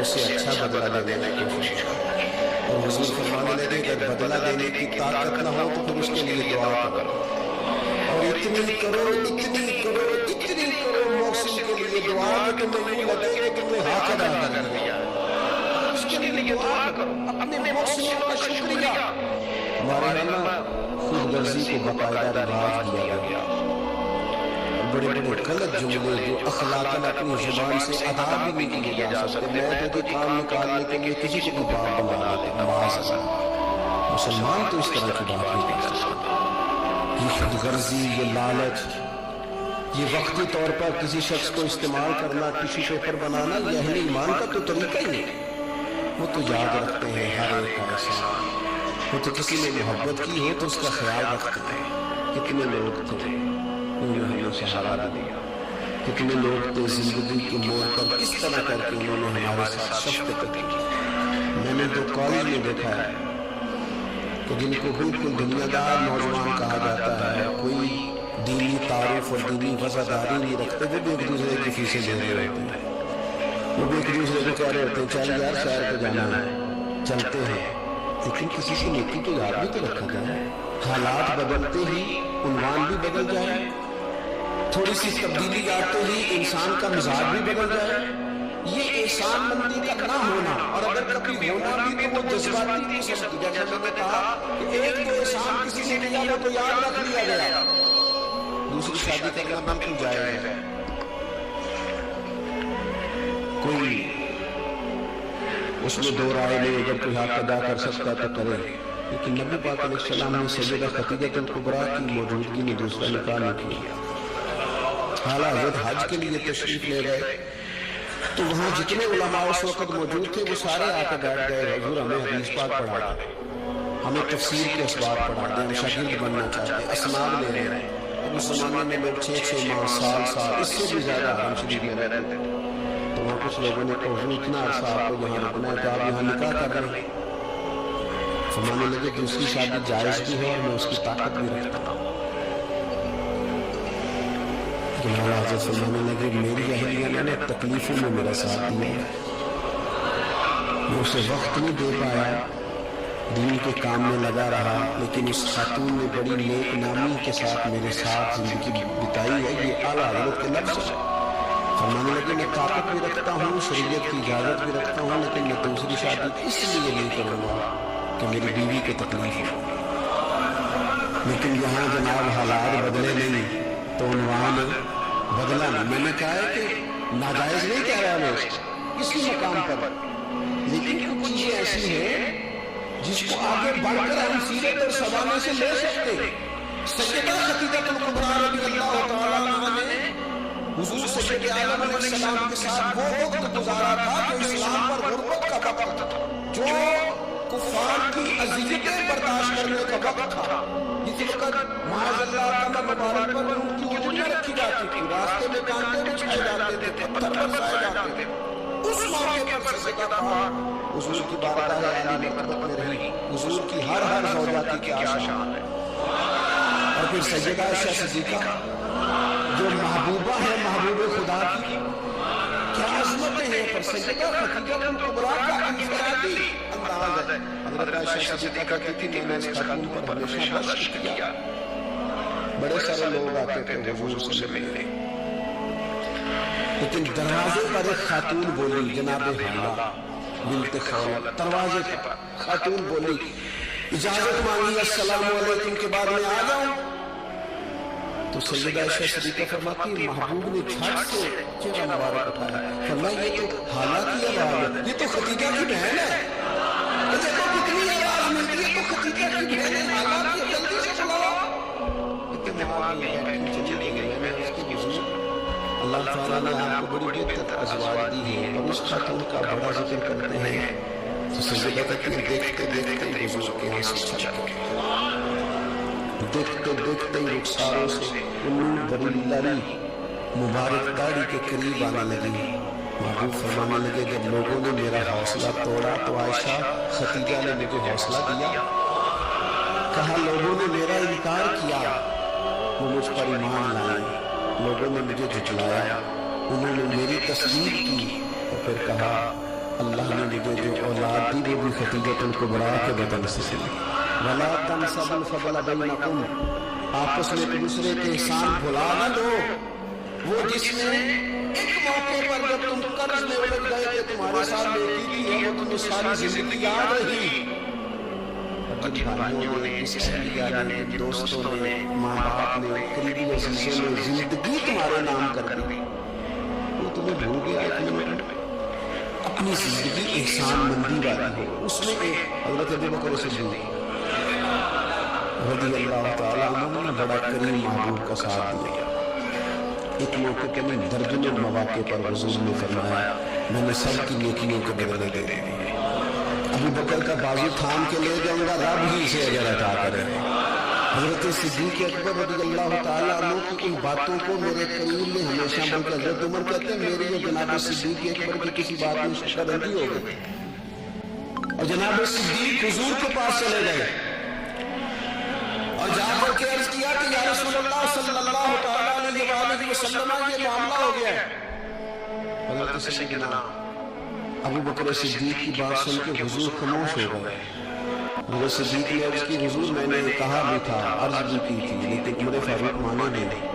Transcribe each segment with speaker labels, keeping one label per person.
Speaker 1: اسے اچھا بدلہ دینے کی کوشش کرو۔ اور حضور فرمانے لگے کہ اگر بدلہ دینے کی طاقت نہ ہو تو پھر اس کے لیے دعا کرو، اور اتنی کرو محسن کے لیے دعا کہ تمہیں یوں لگے کہ تم نے حق ادا کر دیا، اس کے لیے دعا کرو، اپنے محسنوں کا شکریہ۔ ہمارے یہاں خود غرضی کو باقاعدہ رواج دیا گیا، بڑے بڑے غلط جملے جو اخلاقاً اپنی زبان سے ادا بھی نہیں کیے جا سکتے، میں تو کام نکالنے کے لیے کسی کو بھی باپ بنا لیتے، معاذ اللہ۔ مسلمان تو اس طرح کی بات نہیں کر سکتا۔ یہ خود غرضی، یہ لالچ، یہ وقتی طور پر کسی شخص کو استعمال کرنا، کسی پیپر بنانا، یہ اہل ایمان کا تو طریقہ ہی نہیں۔ وہ تو یاد رکھتے ہیں ہر ایک کا احسان، وہ تو کسی نے محبت کی ہو تو اس کا خیال رکھتے ہیں۔ کتنے لوگ تھے انہوں نے ہمیں سہارا دیا، کتنے لوگ تھے زندگی کے موڑ پر کس طرح کر کے انہوں نے ہمارے ساتھ شفقت کی۔ میں نے تو کالج میں دیکھا ہے کہ جن کو بالکل دنیا دار نوجوان کہا جاتا ہے، کوئی دینی تعارف اور دینی وفاداری نہیں رکھتے، وہ بھی ایک دوسرے کی فیسیں دے رہے ہوتے ہیں، وہ بھی ایک دوسرے کو کہہ رہے ہوتے ہیں چل یار شہر پہ جانا ہے، چلتے ہیں، لیکن کسی کی نیکی تو یاد بھی تو رکھا جائے۔ حالات بدلتے ہی عنوان بھی بدل جائے، تھوڑی سی تبدیلی آتے ہی انسان کا مزاج بھی بدل جائے۔ یہ احسان مندی کا نہ ہونا، اور اگر کبھی ہونا بھی تو وہ جذباتی قسم کی، جیسے میں نے کہا کہ ایک تو احسان کسی نے کیا وہ تو یاد رکھ لیا گیا، دوسری شادی کرنا بالکل جائز ہے۔ کوئی اس میں دو رائے نہیں، اگر کوئی حق ادا کر سکتا تو کرے، لیکن نبی پاک علیہ السلام نے سیدہ خدیجہ الکبریٰ کی موجودگی میں دوسرا نکاح نہیں کیا۔ حالانکہ حضرت حج کے لیے تشریف لے گئے تو وہاں جتنے علماء اس وقت موجود تھے وہ سارے آ کے بیٹھ گئے، حضور ہمیں حدیث پاک پڑھا دیں، ہمیں تفسیر کے اسباب پڑھا دیں، ہم شاگرد بننا چاہتے ہیں، اسناد لے رہے ہیں۔ اب اس زمانے میں لوگ 6 ماہ، سال، اس سے بھی زیادہ حرم شریف میں رہتے تھے، تو وہاں کچھ لوگوں نے کہا حضور اتنا عرصہ آپ کو یہاں رکنا ہے تو آپ یہاں نکاح کر رہے ہیں۔ فرمانے لگے کہ دوسری شادی جائز بھی ہے اور میں اس کی طاقت بھی رکھتا ہوں۔ جناب حضرت فرمانے لگے میری اہلیہ نے تکلیفوں میں میرا ساتھ دیا، میں اسے وقت نہیں دے پایا، دین کے کام میں لگا رہا، لیکن اس خاتون نے بڑی نیک نامی کے ساتھ میرے ساتھ زندگی بتائی ہے۔ یہ اعلیٰ حضرت کے لفظ ہے۔ فرمانے لگے میں طاقت بھی رکھتا ہوں، شریعت کی اجازت بھی رکھتا ہوں، لیکن میں دوسری شادی اس لیے نہیں کروں گا کہ میری بیوی کو تکلیف ہو۔ لیکن یہاں جناب حالات بدلے نہیں تو عنوان بدلا نہیں۔ میں نے کہا ہے کہ ناجائز نہیں کہہ رہا میں کسی مقام پر، لیکن کچھ چیزیں ایسی ہیں جس کو آگے بڑھ کر ہم سیرت اور سوالے سے لے سکتے۔ سیدہ خدیجہ الکبریٰ رضی اللہ تعالیٰ عنہا نے حضور سید عالم علیہ السلام کے ساتھ وہ وقت گزارا تھا جو اسلام پر غربت کا وقت تھا، جو کفار کی اذیتیں برداشت کرنے کا وقت تھا، جس وقت معاذ اللہ تعالیٰ مبارک پر ان کی اونگلیاں رکھی جاتی تھی، راستے میں کانٹے بچھائے جاتے تھے، پتھر برسائے جاتے تھے۔ اس موقع پر سیدہ حضور کی بارگاہ عالی مرتبت میں رہی، حضور کی ہر زوجہ کی کیا شان ہے۔ اور پھر سیدہ عائشہ صدیقہ جو محبوبہ ہے محبوب خدا کی، کیا عظمتیں ہیں، پر سیدہ خدیجہ الکبریٰ کا انفرادی انداز ہے۔ حضرت عائشہ صدیقہ کہتی تھی میں اس خاتون پر ہمیشہ بخش کیا۔ بڑے سارے لوگ آتے تھے حضور سے ملنے، لیکن دروازے پر ایک خاتون بولی، جناب حملہ بنت خویلد، دروازے پر خاتون بولی، اجازت مانگی السلام علیکم کے بعد میں آ جاؤں؟ تو سیدہ عائشہ صدیقہ فرماتی محبوب نے جھٹ سے چہرہ مبارک اٹھایا، فرمایا یہ تو حالہ کی آواز ہے، یہ تو خدیجہ کی بہن ہے، دیکھو کتنی آواز ملتی ہے، تو خدیجہ کی بہن ہے، حالہ کی، جلدی سے چلاؤ۔ اتنے بعد چلی گئی، میں اس کی بزرگ اللہ تعالیٰ نے آپ کو بڑی بہتر ازواج دی ہے، اور اس خاتون کا بڑا ذکر کرتے ہیں تو سیدہ کہتی ہے دیکھتے دیکھتے حضور کے آنسو چھلک گئے، دیکھتے دیکھتے رخساروں سے انہوں بڑی لری مبارک داڑھی کے قریب آنے لگی۔ محبوب فرمانے لگے جب لوگوں نے میرا حوصلہ توڑا تو عائشہ خدیجہ نے مجھے حوصلہ دیا، کہا لوگوں نے میرا انکار کیا وہ مجھ پر ایمان لائے، لوگوں نے مجھے جھٹلایا، انہوں نے میری تصدیق کی، اور پھر کہا اللہ نے مجھے جو اولاد دی وہ بھی خدیجۃ الکبریٰ کے بدن سے ملی۔ وَلَا تَنْسَوُا الْفَضْلَ بَيْنَكُمْ، آپس میں ایک دوسرے کے احسان بھلا نہ دو۔ وہ جس نے ایک موقع پر جب تم قرض میں الجھ گئے کہ تمہارے ساتھ بیٹی تھی ہے وہ تمہیں ساری زندگی یاد رہی، اور جن بھائیوں نے، جس اہلیہ نے، جن دوستوں نے، ماں باپ نے، قریبی عزیزوں نے زندگی تمہارے نام کر دی، وہ تمہیں بھول گیا ایک منٹ میں۔ اپنی زندگی احسان مندی والی ہو، اس میں ایک حضرت ابوبکر صدیق رضی اللہ تعالیٰ عنہ نے بڑا کریم محبوب کا ساتھ دیا۔ ایک موقع پہ میں درجنوں مواقع پر حضور نے فرمایا میں نے سب کی نیکیوں کے بدلے دے دیے، ابوبکر کا بازو تھام کے لے جاؤں گا، رب ہی اسے اجر عطا کرے۔ حضرت صدیق اکبر رضی اللہ تعالیٰ عنہ کی ان باتوں کو میرے قریب میں ہمیشہ، بلکہ حضرت عمر کہتے ہیں میری اور جناب صدیق اکبر کی کسی بات میں شکرندی ہو گئی، اور جناب صدیق حضور کے پاس چلے گئے اور جا کر کے عرض کیا کہ یا رسول اللہ صلی اللہ تعالیٰ علیہ وآلہ وسلم یہ معاملہ ہو گیا ہے۔ حضرت سیدنا ابوبکر صدیق کی بات سن کے حضور خاموش ہو گئے۔ حضرت صدیق نے عرض کی حضور میں نے کہا بھی تھا، عرض بھی کی تھی، لیکن عمر فاروق مانا بھی نہیں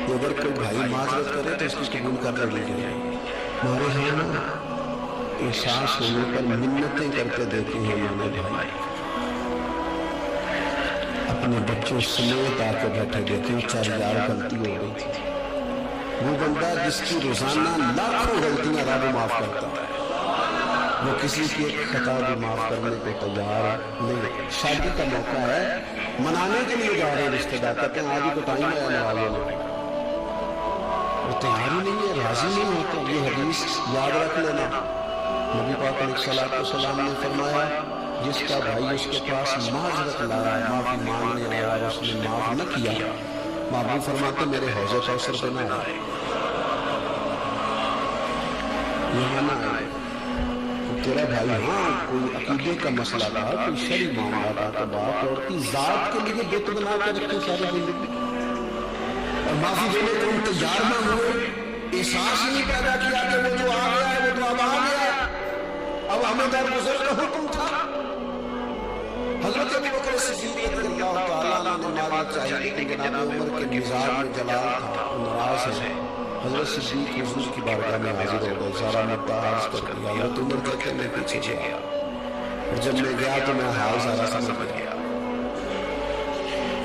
Speaker 1: کہ اگر کوئی بھائی معذرت کرے تو اس کی قبول کر لیجیے جائے۔ ہمارے یہاں نا احساس ہونے پر منتیں کرتے دیتے ہیں ہمارے بھائی، اپنے بچوں سمیت آ کے بیٹھے دیتے ہیں، چار یار غلطی ہو گئی تھی۔ وہ بندہ جس کی روزانہ لاکھوں غلطیاں رب معاف کرتا ہے، وہ کسی کی ایک خطا بھی معاف کرنے کو تیار نہیں۔ شادی کا موقع ہے، منانے کے لیے جا رہے ہیں رشتے دار، کہتے ہیں آج ہی کو ٹائم ہے نوازے میں، وہ تیار ہی نہیں ہے، راضی نہیں ہوتے۔ یہ حدیث یاد رکھ لینا، نبی پاک علیہ الصلوۃ والسلام نے فرمایا جس کا بھائی اس کے پاس معذرت لایا، معافی مانگنے آیا اور اس نے معاف نہ کیا، محبوب فرماتے میرے حوض کوثر پہ نہ آئے، یہاں نہ آئے۔ تیرا بھائی ہاں کوئی عقیدے کا مسئلہ تھا، کوئی شرعی معاملہ تھا، تو بات اور کی ذات کے لیے بت بنا کے رکھے ساری زندگی، اور معافی دینے کو ہم تیار نہ ہوئے، احساس ہی نہیں پیدا کیا کہ وہ جو آ گیا ہے وہ تو اب آ گیا، اب ہمیں درگزر کا حکم تھا۔ حضرت ابوبکر صدیق رضی اللہ تعالیٰ عنہ نے معذرت چاہی، لیکن جناب عمر کے مزاج میں جلال تھا، وہ ناراض ہے۔ حضرت صدیق حضور کی بارگاہ میں حاضر ہو گئے، سارا مدعا عرض کر دیا۔ حضرت عمر کہتے ہیں میں پیچھے گیا، اور جب میں گیا تو میں حال سارا سمجھ گیا۔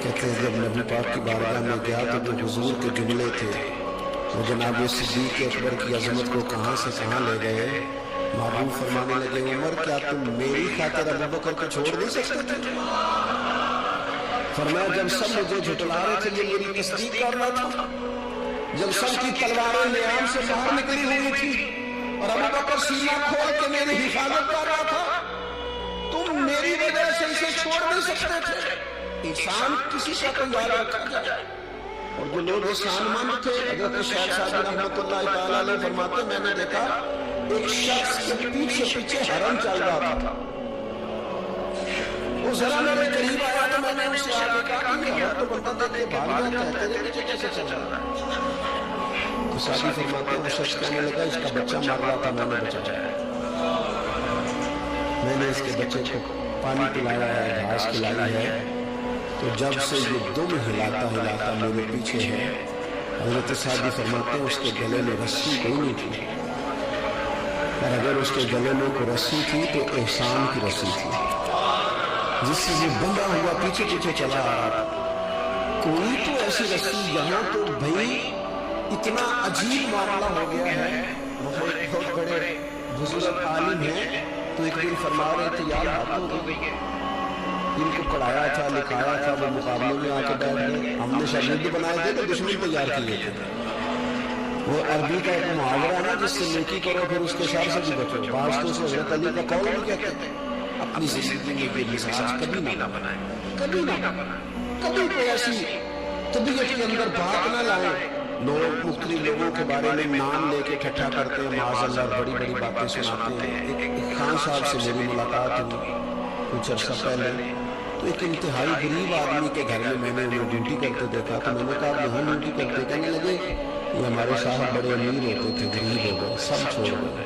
Speaker 1: کہتے ہیں جب نبی پاک کی بارگاہ میں گیا تو جو حضور کے جملے تھے وہ جناب صدیق اکبر کی عظمت کو کہاں سے کہاں لے گئے۔ محبوب فرمانے لگے عمر کیا تم میری خاطر ابوبکر کو چھوڑ نہیں سکتے تھے؟ فرمایا جب سب مجھے جھٹلا رہے تھے یہ میری تصدیق کر رہا تھا، جب سب کی تلواریں نیام سے باہر نکلی ہوئی تھی اور ابوبکر سینہ کھول کے میری حفاظت کر رہا تھا، تم میری وجہ سے اسے چھوڑ نہیں سکتے تھے۔ احسان کسی کا تو یاد رکھا جائے، اور جو لوگ احسان مند تھے، حضرت شیخ صاحب رحمۃ اللہ تعالیٰ علیہ فرماتے میں نے دیکھا ایک شخص کے پیچھے حرم چل رہا تھا، وہ ذرا میرے قریب آیا تو میں نے اس سے آگے کہا کہ یہ تو بندہ دیکھ کے بھاگ جاتا ہے، تیرے پیچھے کیسے چل رہا ہے؟ تو ساتھی فرماتے ہیں وہ شخص کہنے لگا اس کا بچہ مر رہا تھا، میں نے بچایا، میں نے اس کے بچے کو پانی پلایا ہے، گھاس کھلائی ہے، تو جب سے یہ دم ہلاتا میرے پیچھے ہے۔ حضرت ساتھی فرماتے ہیں اس کے گلے میں رسی کوئی نہیں تھی، اور اگر اس کے گلے میں کوئی رسی تھی تو احسان کی رسی تھی، جس سے یہ بندہ ہوا پیچھے چلا آ رہا تھا۔ کوئی تو ایسی رسی، یہاں تو بھائی اتنا عجیب معاملہ ہو گیا ہے۔ وہ بہت بڑے بزرگ عالم ہیں تو ایک دن فرما رہے تھے یار ہاتھوں ہو گئی ہے، ان کو پڑھایا تھا لکھایا تھا، وہ مقابلے میں آ کے بیٹھ گئے، ہم نے شاگرد بنائے تھے تو دشمن تیار کیے تھے۔ وہ عربی کا ایک محاورہ ہے نا جس سے نیکی کرو پھر اس کے شر سے بھی بچو، بعض تو اسے حضرت علی کا قول بھی کہتے ہیں اپنی زندگی میں بے مزاج کبھی نہ بنائیں، کبھی نہ بنائیں، کبھی کوئی ایسی طبیعت کے اندر بات نہ لائیں۔ لوگ مختلف لوگوں کے بارے میں نام لے کے ٹھٹھا کرتے ہیں، معاذ اللہ بڑی بڑی باتیں سناتے ہیں۔ ایک خان صاحب سے میری ملاقات ہوئی کچھ عرصہ پہلے، تو ایک انتہائی غریب آدمی کے گھر میں نے انہیں ڈیوٹی کرتے دیکھا، تو میں نے کہا یہاں ڈیوٹی کرتے، کہنے لگے یہ ہمارے صاحب بڑے امیر ہوتے تھے، غریب ہو گئے، سب چھوڑ گئے،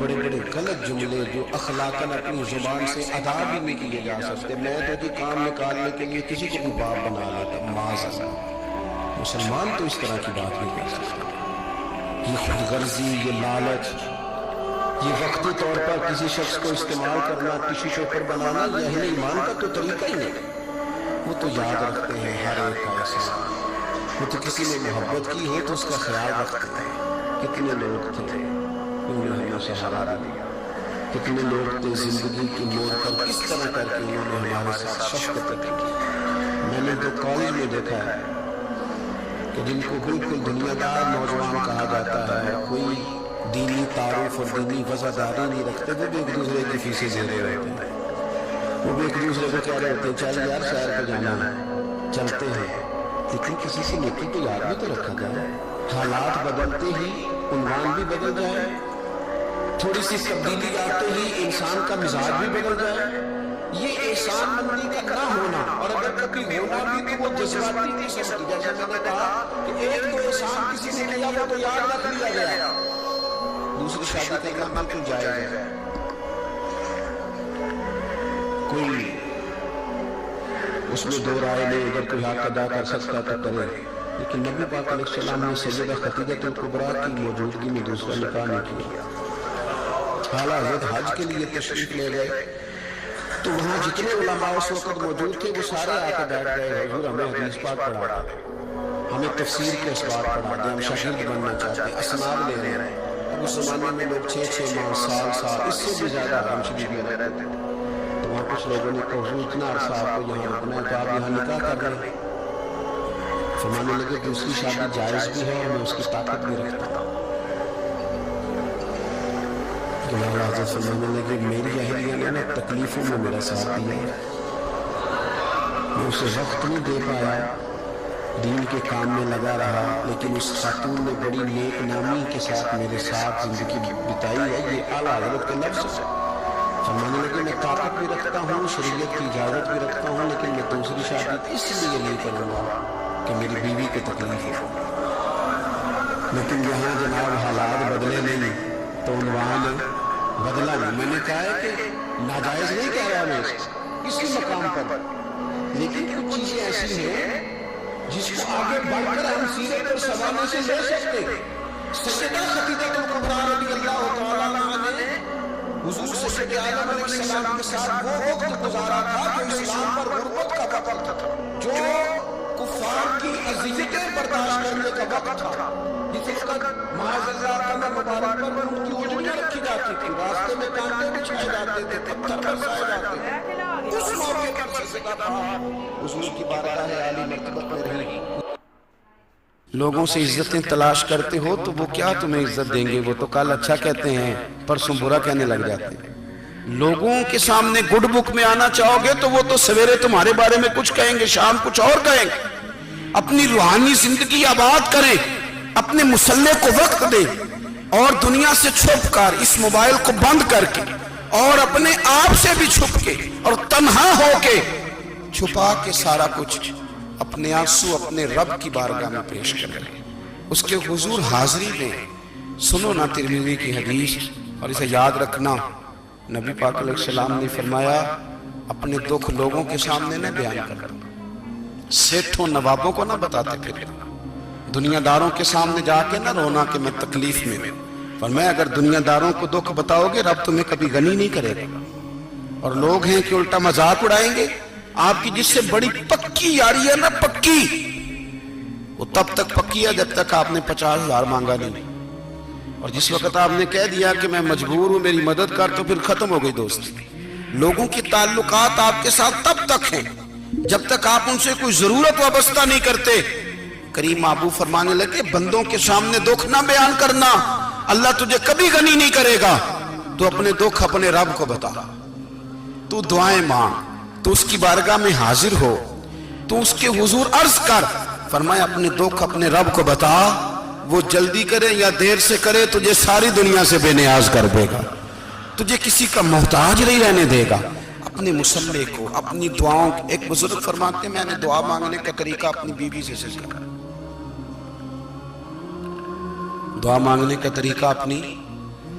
Speaker 1: بڑے بڑے غلط جملے جو اخلاقاً اپنی زبان سے ادا بھی نہیں کیے جا سکتے. میں تو جی کام نکالنے کے لیے کسی کو بھی باپ بنا لیتا. معاذ اللہ، مسلمان تو اس طرح کی بات نہیں کر سکتا. یہ خود غرضی، یہ لالچ، یہ وقتی طور پر کسی شخص کو استعمال کرنا، ٹیشو پیپر بنانا، یہ اہل ایمان کا تو طریقہ ہی نہیں. وہ تو یاد رکھتے ہیں ہر ایک کا احسان. وہ تو کسی نے محبت کی ہو تو اس کا خیال رکھتے ہیں. کتنے لوگ تھے انہوں نے ہمیں سہارا دیا، کتنے لوگ تھے زندگی کی موڑ پر کس طرح کر کے انہوں نے ہمارے ساتھ شفقت کی. میں نے تو کالج میں دیکھا ہے کہ جن کو بالکل دنیا دار نوجوان کہا جاتا ہے، کوئی دینی تعارف اور دینی وزاداری نہیں رکھتے، وہ بھی ایک دوسرے کی فیسیں دے رہے ہوتے ہیں. وہ بھی ایک دوسرے کو کہہ رہے ہوتے ہیں چل یار سیر پہ جانا ہے، چلتے ہیں. لیکن کسی سے نیکی کو یاد بھی تو رکھا جائے. حالات بدلتے ہی عنوان بھی بدل جائے، تھوڑی سی تبدیلی آتے ہی انسان کا مزاج بھی بدل جائے. یہ احسان مندی کا نہ ہونا، اور اگر کبھی ہونا بھی تو وہ جذباتی قسم کی، جیسے میں نے کہا کہ ایک تو احسان کسی نے کیا وہ تو یاد رکھ لیا گیا، دوسری شادی کرنا بالکل جائز ہے. کوئی اس میں دو رائے نہیں، اگر کوئی حق ادا کر سکتا تو کرے. لیکن نبی پاک علیہ السلام نے سیدہ خدیجہ الکبریٰ کی موجودگی میں دوسرا نکاح نہیں کیا. حالہ حضرت حج کے لیے تشریف لے گئے تو وہاں جتنے علماء اس وقت موجود تھے وہ سارے آ کے بیٹھ گئے، حضور ہمیں حدیث پاک پڑھا دیں، ہمیں تفسیر کے اسباب پڑھا دیں، ہم شاگرد بننا چاہتے ہیں، اسناد لے رہے ہیں. اس زمانے میں لوگ 6 ماہ، سال اس سے بھی زیادہ حرم شریف میں رہتے تھے. تو وہاں کچھ لوگوں نے کہا حضور اتنا عرصہ آپ کو یہاں رکنا ہے تو آپ یہاں نکاح کر رہے ہیں. فرمانے لگے کہ اس کی شادی جائز بھی ہے اور میں اس کی طاقت بھی رکھتا ہوں. حضرت فرمانے لگے میری اہلیہ نے نا تکلیفوں میں میرا ساتھ دیا، میں اسے وقت نہیں دے پایا، دین کے کام میں لگا رہا، لیکن اس خاتون نے بڑی نیک نامی کے ساتھ میرے ساتھ زندگی بتائی ہے. یہ اعلیٰ حضرت کے لفظ ہے. فرمانے لگے میں طاقت بھی رکھتا ہوں، شریعت کی اجازت بھی رکھتا ہوں، لیکن میں دوسری شادی اس لیے نہیں کروں گا کہ میری بیوی کو تکلیف ہو. لیکن یہاں جناب حالات بدلے نہیں تو عنوان بدلا نہیں. میں نے کہا ہے کہ ناجائز نہیں کہہ رہا میں کسی مقام پر، لیکن کچھ چیزیں ایسی ہیں جس کو آگے بڑھ کر ہم سیرت اور سوالے سے لے سکتے. سیدہ خدیجہ الکبریٰ رضی اللہ تعالیٰ عنہا نے حضور سید عالم علیہ السلام کے ساتھ وہ وقت گزارا تھا جو اسلام پر غربت کا وقت تھا، جو کفار کی اذیتیں برداشت کرنے کا وقت تھا، جس وقت معاذ اللہ قبر مبارک پر ان کی اجڑیاں رکھی جاتی تھی، راستے میں کانٹے بچھائے جاتے تھے، پتھر برسائے جاتے تھے. اس موقع پر سیدہ کہا حضور کی بارگاہ عالی مرتبت میں رہی. لوگوں سے عزتیں تلاش کرتے ہو تو وہ کیا تمہیں عزت دیں گے؟ وہ تو کل اچھا کہتے ہیں پرسوں برا کہنے لگ جاتے ہیں. لوگوں کے سامنے گڈ بک میں آنا چاہو گے تو وہ تو سویرے تمہارے بارے میں کچھ کہیں گے، شام کچھ اور کہیں گے. اپنی روحانی زندگی آباد کریں، اپنے مسلح کو وقت دیں، اور دنیا سے چھپ کر اس موبائل کو بند کر کے اور اپنے آپ سے بھی چھپ کے اور تنہا ہو کے چھپا کے سارا کچھ اپنے آنسو اپنے رب کی بارگاہ میں پیش کریں، اس کے حضور حاضری دیں. سنو نا ترمذی کی حدیث، اور اسے یاد رکھنا. نبی پاک علیہ السلام نے فرمایا اپنے دکھ لوگوں کے سامنے نہ بیان کرنا، سیٹھوں نوابوں کو نہ بتاتے پھر، دنیا داروں کے سامنے جا کے نہ رونا کہ میں تکلیف میں ہوں. فرمایا اگر دنیا داروں کو دکھ بتاؤ گے رب تمہیں کبھی غنی نہیں کرے گا. اور لوگ ہیں کہ الٹا مذاق اڑائیں گے آپ کی، جس سے بڑی پکی یاری ہے نا، پکی، وہ تب تک پکی ہے جب تک آپ نے 50,000 مانگا نہیں. اور جس وقت آپ نے کہہ دیا کہ میں مجبور ہوں میری مدد کر تو پھر ختم ہو گئی دوستی. لوگوں کے تعلقات آپ کے ساتھ تب تک ہیں جب تک آپ ان سے کوئی ضرورت وابستہ نہیں کرتے. کریم ابو فرمانے لگے بندوں کے سامنے دکھ نہ بیان کرنا، اللہ تجھے کبھی غنی نہیں کرے گا. تو اپنے دکھ اپنے رب کو بتا، تو دعائیں مانگ، تو اس کی بارگاہ میں حاضر ہو، تو اس کے حضور عرض کر. فرمایا اپنے دکھ اپنے رب کو بتا، وہ جلدی کرے یا دیر سے کرے تجھے ساری دنیا سے بے نیاز کر دے گا، تجھے کسی کا محتاج نہیں رہنے دے گا. اپنے مسلح کو، اپنی دعاؤں، ایک بزرگ فرماتے ہیں میں نے دعا مانگنے کا طریقہ اپنی بیوی سے سیکھا. دعا مانگنے کا طریقہ اپنی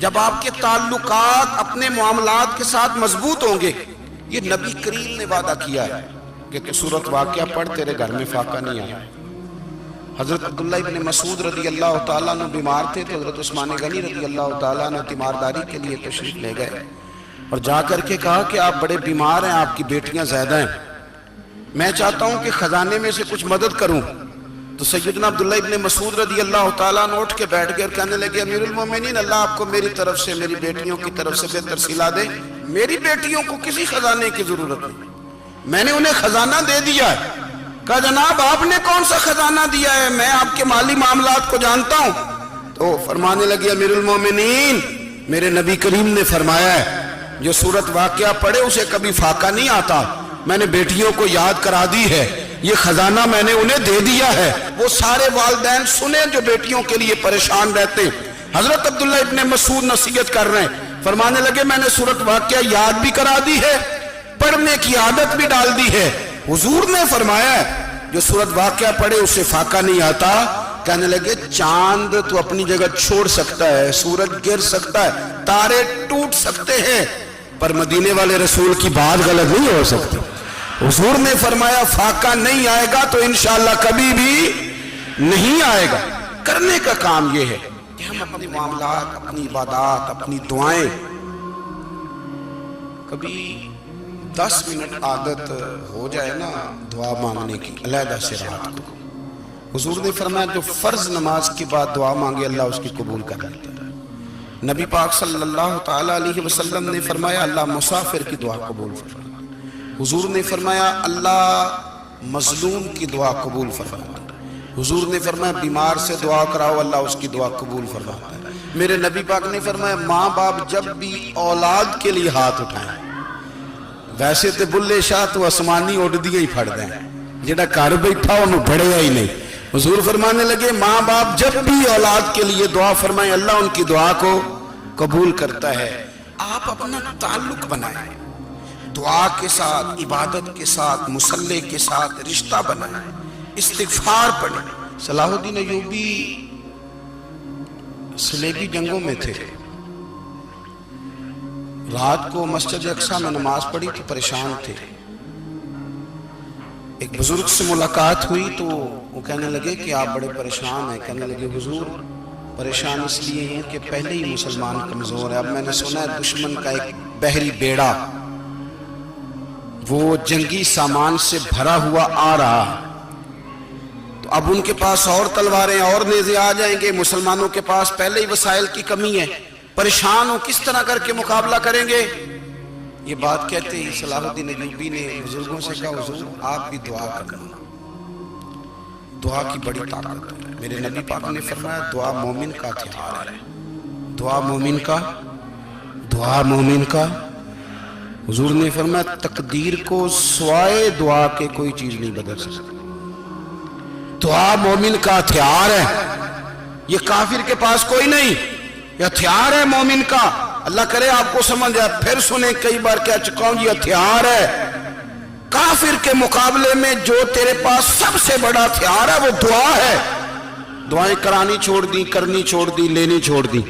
Speaker 1: جب آپ کے تعلقات اپنے معاملات کے ساتھ مضبوط ہوں گے، یہ نبی کریم نے وعدہ کیا ہے کہ تو سورت واقعہ پڑھ تیرے گھر میں فاقہ نہیں آیا۔ حضرت عبداللہ ابن مسعود رضی اللہ تعالیٰ عنہ بیمار تھے تو حضرت عثمان غنی رضی اللہ تعالیٰ عنہ تیمارداری کے لیے تشریف لے گئے اور جا کر کے کہا کہ آپ بڑے بیمار ہیں، آپ کی بیٹیاں زیادہ ہیں، میں چاہتا ہوں کہ خزانے میں سے کچھ مدد کروں۔ تو سیدنا عبداللہ ابن مسعود رضی اللہ تعالیٰ عنہ اٹھ کے بیٹھ گئے اور کہنے لگے امیر المومنین، اللہ آپ کو میری طرف سے، میری بیٹیوں کی طرف سے بہتر صلہ دے، میری بیٹیوں کو کسی خزانے کی ضرورت نہیں، میں نے انہیں خزانہ دے دیا ہے۔ کہا جناب آپ نے کون سا خزانہ دیا ہے، میں آپ کے مالی معاملات کو جانتا ہوں۔ تو فرمانے لگے امیر المومنین، میرے نبی کریم نے فرمایا ہے جو سورت واقعہ پڑھے اسے کبھی فاقہ نہیں آتا، میں نے بیٹیوں کو یاد کرا دی ہے، یہ خزانہ میں نے انہیں دے دیا ہے۔ وہ سارے والدین سنیں جو بیٹیوں کے لیے پریشان رہتے ہیں۔ حضرت عبداللہ ابن مسعود نصیحت کر رہے ہیں، فرمانے لگے میں نے سورت واقعہ یاد بھی کرا دی ہے، پڑھنے کی عادت بھی ڈال دی ہے۔ حضور نے فرمایا ہے جو سورت واقعہ پڑھے اسے فاقہ نہیں آتا۔ کہنے لگے چاند تو اپنی جگہ چھوڑ سکتا ہے، سورج گر سکتا ہے، تارے ٹوٹ سکتے ہیں، پر مدینے والے رسول کی بات غلط نہیں ہو سکتی۔ حضور نے فرمایا فاقہ نہیں آئے گا تو انشاءاللہ کبھی بھی نہیں آئے گا۔ کرنے کا کام یہ ہے کہ ہم اپنے معاملات، اپنی عبادات، اپنی دعائیں کبھی 10 منٹ عادت ہو جائے نا دعا مانگنے کی علیحدہ سے رات کو۔ حضور نے فرمایا جو فرض نماز کے بعد دعا مانگے اللہ اس کی قبول کر لیتا ہے۔ نبی پاک صلی اللہ تعالیٰ علیہ وسلم نے فرمایا اللہ مسافر کی دعا قبول فرماتا ہے۔ حضور نے فرمایا اللہ مظلوم کی دعا قبول فرماتا ہے۔ حضور نے فرمایا بیمار سے دعا کراؤ اللہ اس کی دعا قبول فرماتا ہے۔ میرے نبی پاک نے فرمایا ماں باپ جب بھی اولاد کے لیے ہاتھ اٹھائیں، ویسے تے بلے شاہ تو آسمانی اڑ دیے ہی پھڑ دیں، جڑا گھر بیٹھا انہوں بڑھیا ہی نہیں۔ حضور فرمانے لگے ماں باپ جب بھی اولاد کے لیے دعا فرمائیں اللہ ان کی دعا کو قبول کرتا ہے۔ آپ اپنا تعلق بنائیں، دعا کے ساتھ، عبادت کے ساتھ، مصلی کے ساتھ رشتہ بنائیں، استغفار پڑھیں۔ صلاح الدین ایوبی صلیبی جنگوں میں تھے، رات کو مسجد اقصی میں نماز پڑھی تو پریشان تھے۔ ایک بزرگ سے ملاقات ہوئی تو وہ کہنے لگے کہ آپ بڑے پریشان ہیں۔ کہنے لگے حضور پریشان اس لیے ہیں کہ پہلے ہی مسلمان کمزور ہے، اب میں نے سنا ہے دشمن کا ایک بحری بیڑا وہ جنگی سامان سے بھرا ہوا آ رہا ہے، تو اب ان کے پاس اور تلواریں اور نیزے آ جائیں گے، مسلمانوں کے پاس پہلے ہی وسائل کی کمی ہے، پریشان ہو کس طرح کر کے مقابلہ کریں گے۔ یہ بات کہتے ہی صلاح الدین ایوبی نے بزرگوں سے کہا حضور آپ بھی دعا کرنا، دعا کی بڑی طاقت ہے۔ میرے نبی پاک نے فرمایا دعا مومن کا ہتھیار ہے، دعا مومن کا۔ حضور نے فرمایا تقدیر کو سوائے دعا کے کوئی چیز نہیں بدل سکتی، دعا مومن کا ہتھیار ہے، یہ کافر کے پاس کوئی نہیں، یہ ہتھیار ہے مومن کا۔ اللہ کرے آپ کو سمجھ جائے، پھر سنیں کئی بار کہہ چکا ہوں یہ ہتھیار ہے۔ کافر کے مقابلے میں جو تیرے پاس سب سے بڑا ہتھیار ہے وہ دعا ہے۔ دعائیں کرانی چھوڑ دی، کرنی چھوڑ دی، لینی چھوڑ دی۔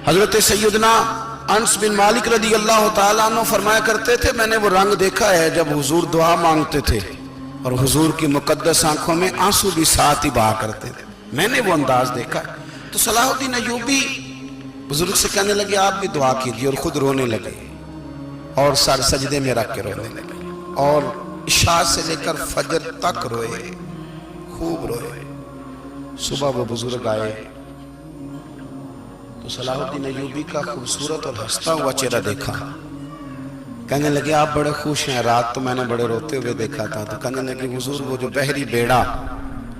Speaker 1: حضرت سیدنا انس بن مالک رضی اللہ تعالیٰ عنہ فرمایا کرتے تھے میں نے وہ رنگ دیکھا ہے جب حضور دعا مانگتے تھے اور حضور کی مقدس آنکھوں میں آنسو بھی ساتھ ہی بہا کرتے تھے، میں نے وہ انداز دیکھا۔ تو صلاح الدین ایوبی بزرگ سے کہنے لگے آپ بھی دعا کیجیے، اور خود رونے لگے اور سر سجدے میں رکھ کے رونے لگے، اور عشاء سے لے کر فجر تک روئے، خوب روئے۔ صبح وہ بزرگ آئے تو صلاح الدین ایوبی کا خوبصورت اور ہنستا ہوا چہرہ دیکھا، کہنے لگے آپ بڑے خوش ہیں، رات تو میں نے بڑے روتے ہوئے دیکھا تھا۔ تو کہنے لگے حضور وہ جو بحری بیڑا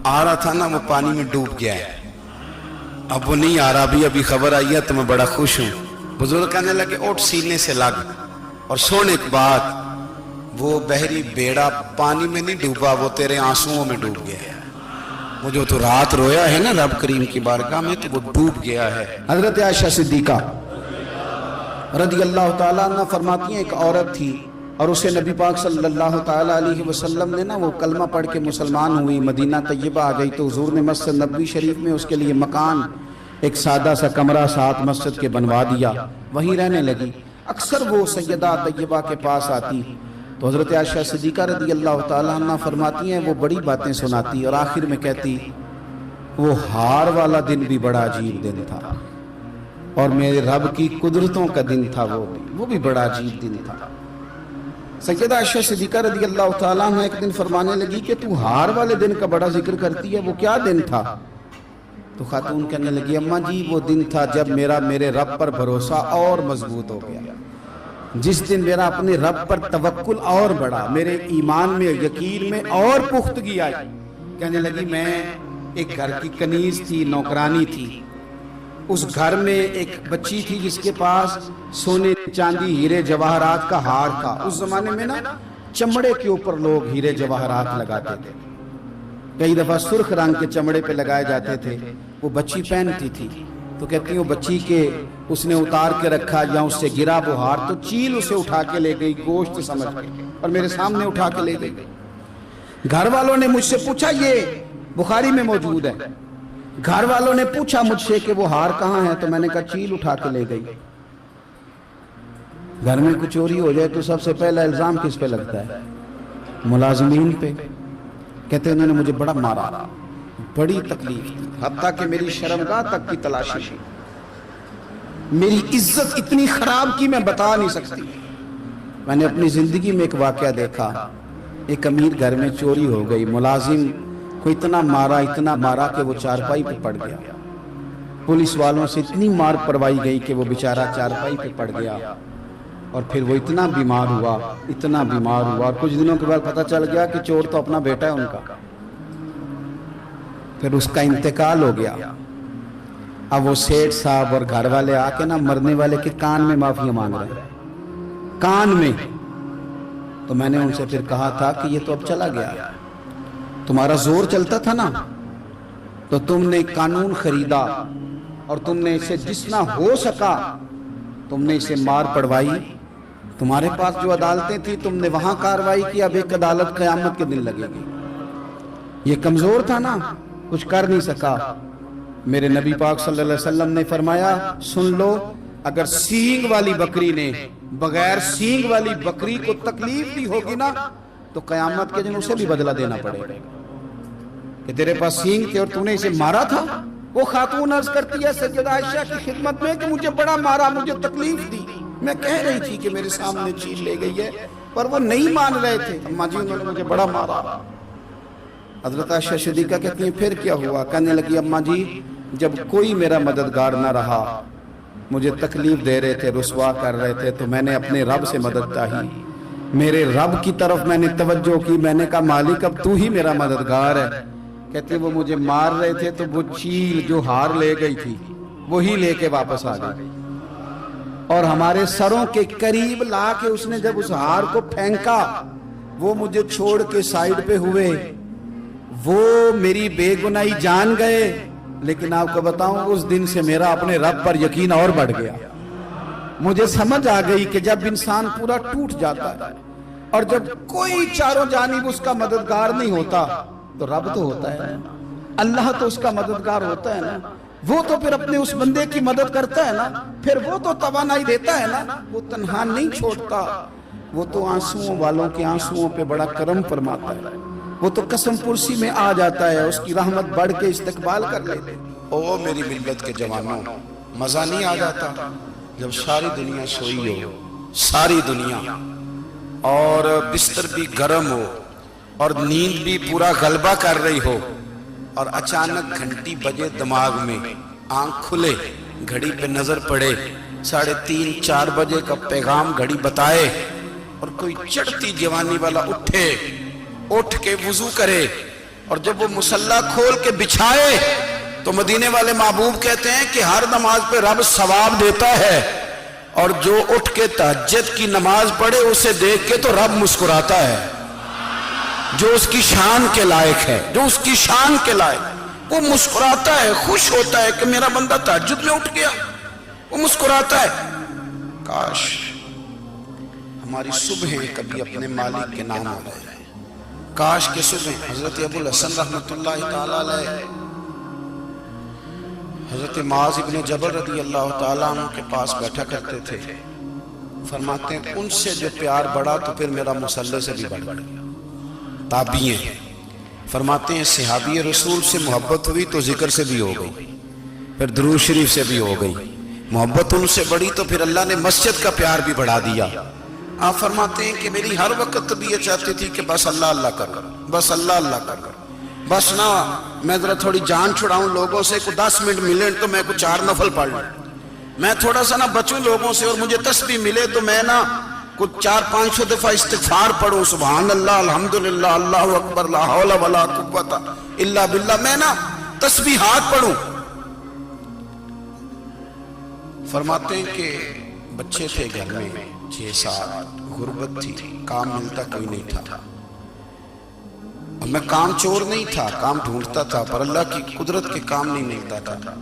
Speaker 1: آ رہا تھا نا وہ پانی میں ڈوب گیا ہے، اب وہ نہیں آ رہا، ابھی خبر آئی ہے تو میں بڑا خوش ہوں۔ بزرگ کہنے لگے اٹھ سینے سے لگ، اور سن ایک بات، وہ بحری بیڑا پانی میں نہیں ڈوبا، وہ تیرے آنسوؤں میں ڈوب گیا ہے۔ وہ جو تو رات رویا ہے نا رب کریم کی بارگاہ میں تو وہ ڈوب گیا ہے۔ حضرت عائشہ صدیقہ رضی اللہ تعالیٰ عنہ فرماتی ہیں ایک عورت تھی اور اسے نبی پاک صلی اللہ تعالیٰ علیہ وسلم نے نا وہ کلمہ پڑھ کے مسلمان ہوئی، مدینہ طیبہ آ گئی تو حضور نے مسجد نبوی شریف میں اس کے لیے مکان
Speaker 2: ایک سادہ سا کمرہ ساتھ مسجد کے بنوا دیا، وہیں رہنے لگی۔ اکثر وہ سیدہ طیبہ کے پاس آتی تو حضرت عائشہ صدیقہ رضی اللہ تعالیٰ عنہ فرماتی ہیں وہ بڑی باتیں سناتی اور آخر میں کہتی وہ ہار والا دن بھی بڑا عجیب دن تھا، اور میرے رب کی قدرتوں کا دن تھا، وہ بھی بڑا عجیب دن تھا۔ سیدہ عائشہ صدیقہ رضی اللہ تعالیٰ عنہ ایک دن فرمانے لگی کہ تو ہار والے دن کا بڑا ذکر کرتی ہے، وہ کیا دن تھا؟ تو خاتون کہنے لگی اماں جی وہ دن تھا جب میرے رب پر بھروسہ اور مضبوط ہو گیا، جس دن میرا اپنے رب پر توکل اور بڑھا، میرے ایمان میں یقین میں اور پختگی آئی۔ کہنے لگی میں ایک گھر کی کنیز تھی، نوکرانی تھی، اس گھر میں ایک بچی تھی جس کے پاس سونے چاندی ہیرے جواہرات کا ہار تھا۔ اس زمانے میں نا چمڑے کے اوپر لوگ ہیرے جواہرات لگاتے تھے، کئی دفعہ سرخ رنگ کے چمڑے پہ لگائے جاتے تھے، وہ بچی پہنتی تھی تو کہتی ہیں وہ بچی کے اس نے اتار کے رکھا یا اس سے گرا وہ ہار تو چیل اسے اٹھا کے لے گئی گوشت سمجھ کے، اور میرے سامنے اٹھا کے لے گئی۔ گھر والوں نے مجھ سے پوچھا، یہ بخاری میں موجود ہے، گھر والوں نے پوچھا مجھ سے کہ وہ ہار کہاں ہے، تو میں نے کہا چیل اٹھا کے لے گئی۔ گھر میں کچھ چوری ہو جائے تو سب سے پہلا الزام کس پہ لگتا ہے؟ ملازمین پہ۔ کہتے ہیں انہوں نے مجھے بڑا مارا، بڑی تکلیف تھی، حتیٰ کہ میری شرمگاہ تک کی تلاشی کی، میری عزت اتنی خراب کی میں بتا نہیں سکتی۔ میں نے اپنی زندگی میں ایک واقعہ دیکھا، ایک امیر گھر میں چوری ہو گئی، ملازم کو اتنا مارا کہ وہ چارپائی پہ پڑ گیا، پولیس والوں سے اتنی مار پروائی گئی کہ وہ بیچارہ چارپائی پہ پڑ گیا، اور پھر وہ اتنا بیمار ہوا اور کچھ دنوں کے بعد پتہ چل گیا کہ چور تو اپنا بیٹا ہے ان کا، پھر اس کا انتقال ہو گیا۔ اب وہ سیٹھ صاحب اور گھر والے آ کے نا مرنے والے کے کان میں معافی مانگ رہے ہیں، کان میں۔ تو میں نے ان سے پھر کہا تھا کہ یہ تو اب چلا گیا، تمہارا زور چلتا تھا نا تو تم نے قانون خریدا اور تم نے اسے جتنا ہو سکا تم نے اسے مار پڑوائی، تمہارے پاس جو عدالتیں تھی تم نے وہاں کاروائی کی، اب ایک عدالت قیامت کے دن لگے گی۔ یہ کمزور تھا نا، کچھ کر نہیں سکا۔ میرے نبی پاک صلی اللہ علیہ وسلم نے فرمایا سن لو، اگر سینگ والی بکری نے بغیر سینگ والی بکری کو تکلیف دی ہوگی نا تو قیامت کے دن اسے بھی بدلہ دینا پڑے گا کہ تیرے پاس سینگ تھے اور تو نے اسے مارا تھا۔ وہ خاتون عرض کرتی ہے سیدہ عائشہ کی خدمت میں کہ مجھے بڑا مارا، مجھے تکلیف دی، میں کہہ رہی تھی کہ میرے سامنے چیز لے گئی ہے پر وہ نہیں مان رہے تھے، اماں جی انہوں نے مجھے بڑا مارا۔ حضرت عائشہ صدیقہ کہتی ہیں پھر کیا ہوا؟ کہنے لگی اماں جی جب کوئی میرا مددگار نہ رہا، مجھے تکلیف دے رہے تھے، رسوا کر رہے تھے، تو میں نے اپنے رب سے مدد چاہی، میرے رب کی طرف میں نے توجہ کی، میں نے کہا مالک اب تو ہی میرا مددگار ہے۔ کہتے وہ مجھے مار رہے تھے تو وہ چیل جو ہار لے گئی تھی وہی لے کے واپس آ گئی، اور ہمارے سروں کے قریب لا کے اس نے جب اس ہار کو پھینکا وہ مجھے چھوڑ کے سائیڈ پہ ہوئے، وہ میری بے گناہی جان گئے، لیکن آپ کو بتاؤں اس دن سے میرا اپنے رب پر یقین اور بڑھ گیا۔ مجھے سمجھ آ گئی کہ جب انسان پورا ٹوٹ جاتا ہے اور جب کوئی چاروں جانب اس کا مددگار نہیں ہوتا تو رب تو ہوتا ہے، اللہ تو اس کا مددگار ہوتا ہے نا، وہ تو پھر اپنے اس بندے کی مدد کرتا ہے نا، پھر وہ تو توانائی دیتا ہے نا، وہ تنہا نہیں چھوڑتا، وہ تو آنسوؤں والوں کے آنسوؤں پہ بڑا کرم فرماتا ہے، وہ تو قسم پرسی میں آ جاتا ہے، اس کی رحمت بڑھ کے استقبال کر لیتے۔ او میری ملت کے جوانوں، مزہ نہیں آ جاتا جب ساری دنیا سوئی ہو، ساری دنیا، اور بستر بھی گرم ہو اور نیند بھی پورا غلبہ کر رہی ہو، اور اچانک گھنٹی بجے دماغ میں، آنکھ کھلے، گھڑی پہ نظر پڑے، 3:30 4 بجے کا پیغام گھڑی بتائے، اور کوئی چڑھتی جوانی والا اٹھ کے وضو کرے، اور جب وہ مصلی کھول کے بچھائے تو مدینے والے محبوب کہتے ہیں کہ ہر نماز پہ رب ثواب دیتا ہے، اور جو اٹھ کے تہجد کی نماز پڑھے اسے دیکھ کے تو رب مسکراتا ہے، جو اس کی شان کے لائق ہے، جو اس کی شان کے لائق، وہ مسکراتا ہے، خوش ہوتا ہے کہ میرا بندہ تہجد میں اٹھ گیا، وہ مسکراتا ہے۔ کاش ہماری صبحیں کبھی اپنے مالک کے نام ہو جائے، کاش کے صبح حضرت ابو الحسن رحمۃ اللہ تعالی علیہ، حضرت حضرت معاذ ابن جبل رضی اللہ تعالیٰ عنہ کے پاس بیٹھا کرتے تھے. فرماتے ہیں ان سے جو پیار بڑھا تو پھر میرا مصلی سے بھی بڑھ گیا. تابعی ہیں. فرماتے ہیں صحابی رسول سے محبت ہوئی تو ذکر سے بھی ہو گئی, پھر درود شریف سے بھی ہو گئی. محبت ان سے بڑھی تو پھر اللہ نے مسجد کا پیار بھی بڑھا دیا. آپ فرماتے ہیں کہ میری ہر وقت طبیعت چاہتی تھی کہ بس اللہ اللہ کر, بس اللہ اللہ کر, بس نا میں ذرا تھوڑی جان چھڑاؤں لوگوں سے, کو 10 منٹ ملے تو میں کو 4 نفل پڑھ لوں, میں تھوڑا سا نا بچوں لوگوں سے, اور مجھے تسبیح ملے تو میں نا کچھ 400-500 دفعہ استغفار پڑھوں, سبحان اللہ, الحمدللہ, اللہ اکبر, لا حول ولا قوت الا باللہ, میں نا تسبیحات پڑھوں. فرماتے ہیں کہ بچے تھے گھر میں 6-7, غربت تھی, کام ملتا کوئی نہیں تھا, اور میں کام چور نہیں تھا, کام ڈھونڈتا تھا, پر اللہ کی قدرت کے کام نہیں ملتا تھا.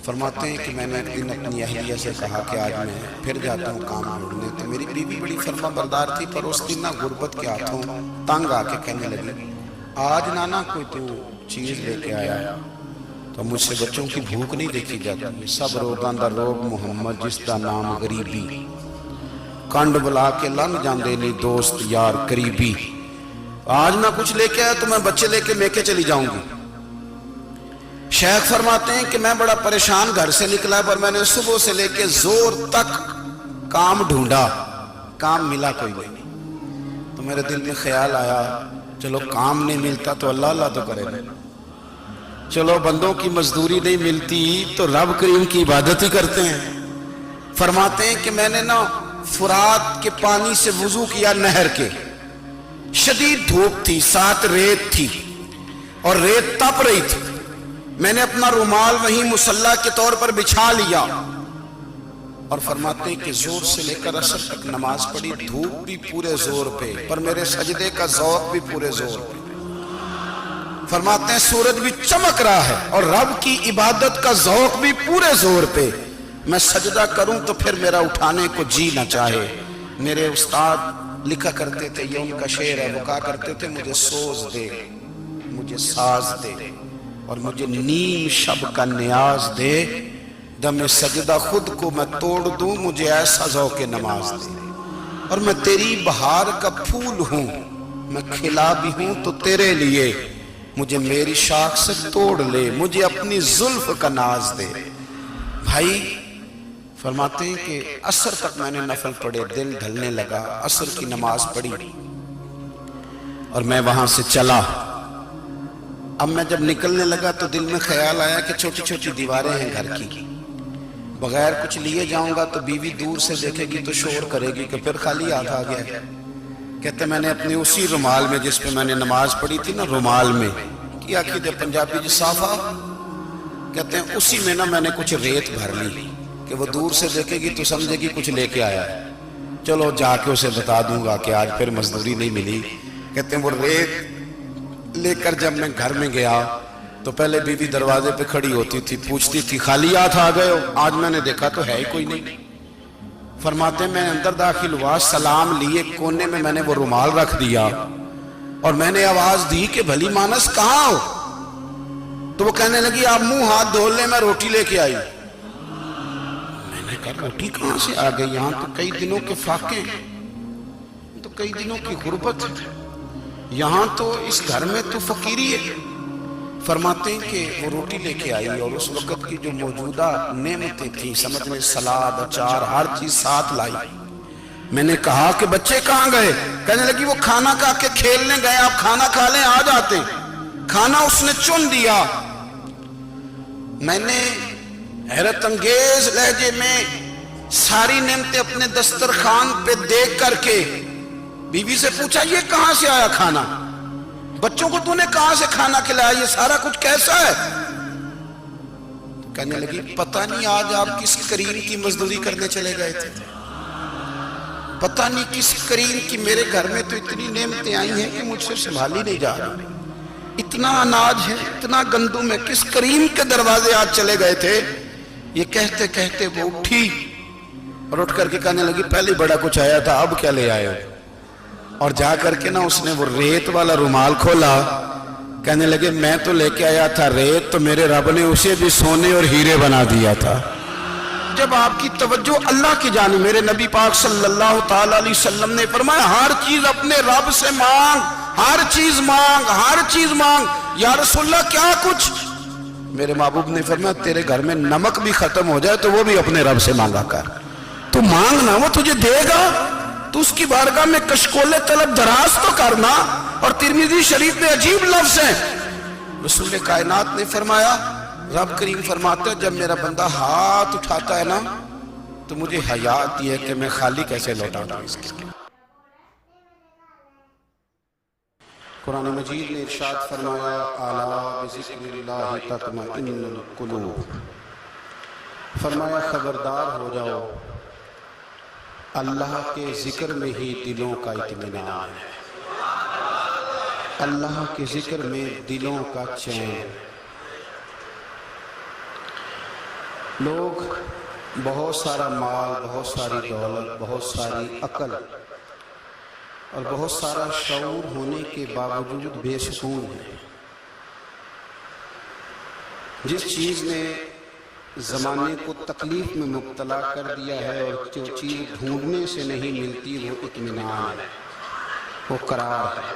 Speaker 2: فرماتے ہیں کہ میں نے ایک دن اپنی اہلیہ سے کہا کہ آج میں پھر جاتا ہوں کام ڈھونڈنے. تو میری بیوی بڑی فرما بردار تھی, پر اس دن نہ غربت کے ہاتھوں تنگ آ کے کہنے لگی آج نانا کوئی تو چیز لے کے آیا. تو مجھ سے بچوں کی بھوک نہیں دیکھی جاتی, سب روگاں دا روگ محمد جس دا نام غریبی, کنڈ بلا کے لنگ جاندے نہیں دوست یار قریبی. آج نہ کچھ لے کے آیا تو میں بچے لے کے میکے چلی جاؤں گی. شیخ فرماتے ہیں کہ میں بڑا پریشان گھر سے نکلا, پر میں نے صبح سے لے کے زور تک کام ڈھونڈا, کام ملا کوئی نہیں. تو میرے دل میں خیال آیا چلو کام نہیں ملتا تو اللہ اللہ تو کرے گا, چلو بندوں کی مزدوری نہیں ملتی تو رب کریم کی عبادت ہی کرتے ہیں. فرماتے ہیں کہ میں نے نا فرات کے پانی سے وضو کیا, نہر کے, شدید دھوپ تھی, ساتھ ریت تھی اور ریت تپ رہی تھی. میں نے اپنا رومال وہیں مصلی کے طور پر بچھا لیا, اور فرماتے ہیں کہ زور سے لے کر عصر تک نماز پڑھی. دھوپ بھی پورے زور پہ, پر میرے سجدے کا ذوق بھی پورے زور پہ. فرماتے ہیں سورج بھی چمک رہا ہے اور رب کی عبادت کا ذوق بھی پورے زور پہ. میں سجدہ کروں تو پھر میرا اٹھانے کو جی نہ چاہے. میرے استاد لکھا کرتے تھے, یہ ان کا شعر ہے, وہ کہا کرتے تھے مجھے سوز دے, مجھے ساز دے, اور مجھے نیم شب کا نیاز دے, دم سجدہ خود کو میں توڑ دوں, مجھے ایسا ذوق نماز دے. اور میں تیری بہار کا پھول ہوں, میں کھلا بھی ہوں تو تیرے لیے, مجھے میری شاخ سے توڑ لے, مجھے اپنی زلف کا ناز دے. بھائی فرماتے ہیں کہ عصر تک میں نے نفل پڑھے, دل ڈھلنے لگا, عصر کی نماز پڑھی اور میں وہاں سے چلا. اب میں جب نکلنے لگا تو دل میں خیال آیا کہ چھوٹی چھوٹی دیواریں ہیں گھر کی, بغیر کچھ لیے جاؤں گا تو بیوی دور سے دیکھے گی تو شور کرے گی کہ پھر خالی ہاتھ آ گیا. کہتے میں نے اپنے اسی رومال میں جس پہ میں نے نماز پڑھی تھی نا, رومال میں کیا عقیدہ پنجابی جو صافہ کہتے ہیں, اسی میں نا میں نے کچھ ریت بھر لی کہ وہ دور سے دیکھے گی تو سمجھے گی کچھ لے کے آیا ہے. چلو جا کے اسے بتا دوں گا کہ آج پھر مزدوری نہیں ملی. کہتے ہیں وہ ریت لے کر جب میں گھر میں گیا تو پہلے بیوی دروازے پہ کھڑی ہوتی تھی, پوچھتی تھی خالی ہاتھ آ گئے ہو؟ آج میں نے دیکھا تو ہے ہی کوئی نہیں. فرماتے ہیں میں اندر داخل ہوا, سلام لیے, کونے میں نے وہ رومال رکھ دیا اور میں نے آواز دی کہ بھلی مانس کہاں ہو؟ تو وہ کہنے لگی آپ منہ ہاتھ دھو لیں, میں روٹی لے کے آئی. میں نے کہا روٹی کہاں سے آ گئی؟ یہاں تو کئی دنوں کے فاقے, تو کئی دنوں کی غربت, یہاں تو اس گھر میں تو فقیری ہے. فرماتے ہیں کہ وہ روٹی لے کے آئی اور اس وقت کی جو موجودہ نعمتیں تھیں, سمجھ میں سلاد, اچار, ہر چیز ساتھ لائی. میں نے کہا کہ بچے کہاں گئے؟ کہنے لگی وہ کھانا کھا کے کھیلنے گئے, آپ کھانا کھا لیں آ جاتے. کھانا اس نے چن دیا. میں نے حیرت انگیز لہجے میں ساری نعمتیں اپنے دسترخوان پہ دیکھ کر کے بیوی سے پوچھا یہ کہاں سے آیا کھانا؟ بچوں کو تو نے کہاں سے کھانا کھلایا؟ یہ سارا کچھ کیسا ہے؟ کہنے لگی پتہ نہیں آج آپ کس کریم کی مزدوری کرنے چلے گئے تھے, پتہ نہیں کس کریم کی, میرے گھر میں تو اتنی نعمتیں آئی ہیں کہ مجھ سے سنبھالی نہیں جا رہی, اتنا اناج ہے, اتنا گندم ہے, کس کریم کے دروازے آج چلے گئے تھے؟ یہ کہتے کہتے وہ اٹھی اور اٹھ کر کے کہنے لگی پہلے بڑا کچھ آیا تھا, اب کیا لے آئے ہو؟ اور جا کر کے نا اس نے وہ ریت والا رومال کھولا, کہنے لگے میں تو لے کے آیا تھا ریت، تو میرے رب نے اسے بھی سونے اور ہیرے بنا دیا تھا۔ جب آپ کی توجہ اللہ کی جانب، میرے نبی پاک صلی اللہ تعالی علیہ وسلم نے فرمایا ہر چیز اپنے رب سے مانگ، ہر چیز مانگ، ہر چیز مانگ۔ یا رسول اللہ کیا کچھ؟ میرے محبوب نے فرمایا تیرے گھر میں نمک بھی ختم ہو جائے تو وہ بھی اپنے رب سے مانگا کر، تو مانگنا وہ تجھے دے گا، تو اس کی بارگاہ میں کشکول طلب دراز تو کرنا۔ اور ترمذی شریف میں عجیب لفظ ہیں، رسول کائنات نے فرمایا، رب کریم فرماتا ہے جب میرا بندہ ہاتھ اٹھاتا ہے نا تو مجھے حیا آتی ہے کہ میں خالی کیسے لوٹاتا ہوں اس کے۔ قرآن مجید نے ارشاد فرمایا الا بذکر اللہ تطمئن القلوب، فرمایا خبردار ہو جاؤ اللہ کے ذکر میں ہی دلوں کا اطمینان ہے، اللہ کے ذکر میں دلوں کا چین۔ لوگ بہت سارا مال، بہت ساری دولت، بہت ساری عقل اور بہت سارا شعور ہونے کے باوجود بے سکون ہیں۔ جس چیز نے زمانے کو تکلیف میں مبتلا کر دیا ہے اور جو چیز ڈھونڈنے سے نہیں ملتی وہ اطمینان ہے، وہ قرار ہے۔